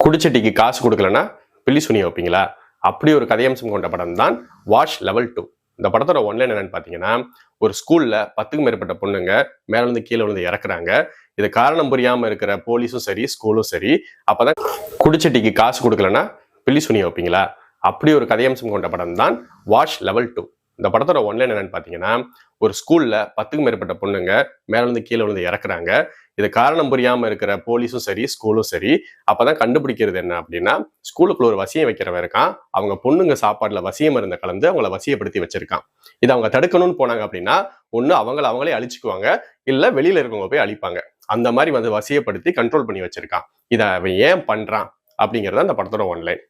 குடிச்சட்டிக்கு காசு கொடுக்கலன்னா பில்லி சுனிய வைப்பீங்களா? அப்படி ஒரு கதையம்சம் கொண்ட படம் தான் வாஷ் லெவல் 2. இந்த படத்தோட ஒன்லைன் என்னன்னு பாத்தீங்கன்னா, ஒரு ஸ்கூல்ல 10க்கும் மேற்பட்ட பொண்ணுங்க மேல இருந்து கீழே விழுந்து இறக்குறாங்க. இது காரணம் புரியாம இருக்கிற போலீஸும் சரி, ஸ்கூலும் சரி. அப்பதான் குடிச்சட்டிக்கு காசு கொடுக்கலன்னா பில்லி சுனிய வைப்பீங்களா? அப்படி ஒரு கதையம்சம் கொண்ட படம் தான் வாஷ் லெவல் 2. இந்த படத்தோட ஒன்லைன் என்னன்னு பாத்தீங்கன்னா, ஒரு ஸ்கூல்ல 10க்கும் மேற்பட்ட பொண்ணுங்க மேல இருந்து கீழே விழுந்து இறக்குறாங்க. இது காரணம் புரியாம இருக்கிற போலீஸும் சரி, ஸ்கூலும் சரி. அப்பதான் கண்டுபிடிக்கிறது என்ன அப்படின்னா, ஸ்கூலுக்குள்ள ஒரு வசியம் வைக்கிறவன் இருக்கான். அவங்க பொண்ணுங்க சாப்பாடுல வசிய மருந்தை கலந்து அவங்கள வசியப்படுத்தி வச்சிருக்கான். இதை அவங்க தடுக்கணும்னு போனாங்க அப்படின்னா, ஒண்ணு அவங்களே அழிச்சுக்குவாங்க, இல்ல வெளியில இருக்கவங்க போய் அழிப்பாங்க. அந்த மாதிரி வந்து வசியப்படுத்தி கண்ட்ரோல் பண்ணி வச்சிருக்கான். இதை அவன் ஏன் பண்றான் அப்படிங்கறத அந்த படத்தோட ஒன்லைன்.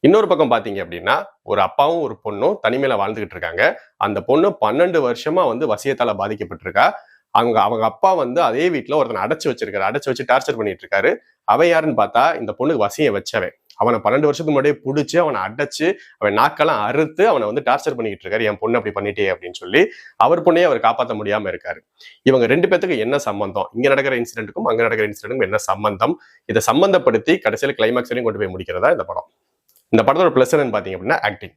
இன்னொரு பக்கம் பாத்தீங்க அப்படின்னா, ஒரு அப்பாவும் ஒரு பொண்ணும் தனிமையில வாழ்ந்துகிட்டு இருக்காங்க. அந்த பொண்ணு 12 வருஷமா வந்து வசியத்தால பாதிக்கப்பட்டிருக்கா. அவங்க அப்பா வந்து அதே வீட்டுல ஒருத்தனை அடைச்சு வச்சு டார்ச்சர் பண்ணிட்டு இருக்காரு. அவன் யாருன்னு பார்த்தா இந்த பொண்ணுக்கு வசியம் வச்சவன். அவனை 12 வருஷத்துக்கு முன்னாடியே புடிச்சு அவனை அடைச்சு அவன் நாக்கெல்லாம் அறுத்து அவனை வந்து டார்ச்சர் பண்ணிட்டு இருக்காரு. என் பொண்ணு அப்படி பண்ணிட்டே அப்படின்னு சொல்லி அவர் பொண்ணையே அவர் காப்பாற்ற முடியாம இருக்காரு. இவங்க 2 பேத்துக்கு என்ன சம்பந்தம்? இங்க நடக்கிற இன்சிடென்ட்டுக்கும் அங்க நடக்கிற இன்சிடென்ட்டுக்கும் என்ன சம்பந்தம்? இதை சம்பந்தப்படுத்தி கடைசியில் கிளைமாக்ஸ் வரையும் கொண்டு போய் முடிக்கிறதா இந்த படம். இந்த படத்தோட பிளஸ் என்னன்னு பாத்தீங்க அப்படின்னா ஆக்டிங்.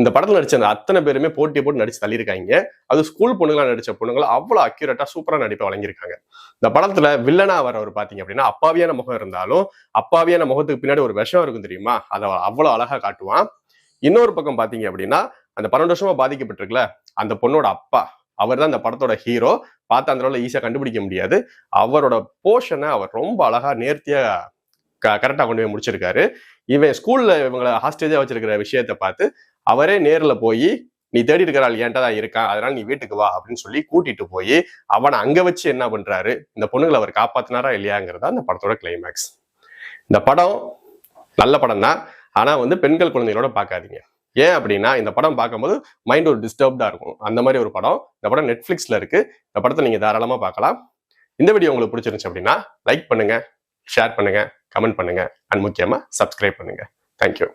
இந்த படத்துல நடிச்ச அந்த அத்தனை பேருமே போட்டி போட்டு நடிச்சு தள்ளியிருக்காங்க. அது ஸ்கூல் பொண்ணுங்களா நடிச்ச பொண்ணுங்களா அவ்வளவு அக்யூரேட்டா சூப்பரா நடிப்பை வழங்கியிருக்காங்க. இந்த படத்துல வில்லனா வரவர் பாத்தீங்க அப்படின்னா, அப்பாவியான முகம் இருந்தாலும் அப்பாவியான முகத்துக்கு பின்னாடி ஒரு விஷம் இருக்கும் தெரியுமா, அதை அவ்வளவு அழகா காட்டுவான். இன்னொரு பக்கம் பாத்தீங்க அப்படின்னா, அந்த 12 வருஷமா பாதிக்கப்பட்டிருக்குல அந்த பொண்ணோட அப்பா, அவர் தான் அந்த படத்தோட ஹீரோ. பார்த்து அந்த அளவுல ஈஸியா கண்டுபிடிக்க முடியாது. அவரோட போர்ஷனை அவர் ரொம்ப அழகா நேர்த்தியா கரெக்டா கொண்டு போய் முடிச்சிருக்காரு. இவன் ஸ்கூல்ல இவங்களை ஹாஸ்டேஜா வச்சிருக்கிற விஷயத்த பார்த்து அவரே நேர்ல போய், நீ தேடி இருக்கிற ஆள் என்கிட்ட தான் இருக்கான், அதனால நீ வீட்டுக்கு வா அப்படின்னு சொல்லி கூட்டிட்டு போய் அவனை அங்க வச்சு என்ன பண்றாரு, இந்த பொண்ணுங்களை அவர் காப்பாத்தினாரா இல்லையாங்கிறதா அந்த படத்தோட கிளைமேக்ஸ். இந்த படம் நல்ல படம் தான். ஆனா வந்து பெண்கள் குழந்தைகளோட பார்க்காதீங்க. ஏன் அப்படின்னா, இந்த படம் பார்க்கும்போது மைண்ட் ஒரு டிஸ்டர்ப்டா இருக்கும். அந்த மாதிரி ஒரு படம். இந்த படம் நெட்ஃபிளிக்ஸ்ல இருக்கு. இந்த படத்தை நீங்க தாராளமா பார்க்கலாம். இந்த வீடியோ உங்களுக்கு பிடிச்சிருந்துச்சு அப்படின்னா லைக் பண்ணுங்க, ஷேர் பண்ணுங்க, கமெண்ட் பண்ணுங்க, அண்ட் முக்கியமா சப்ஸ்கிரைப் பண்ணுங்க. தேங்க்யூ.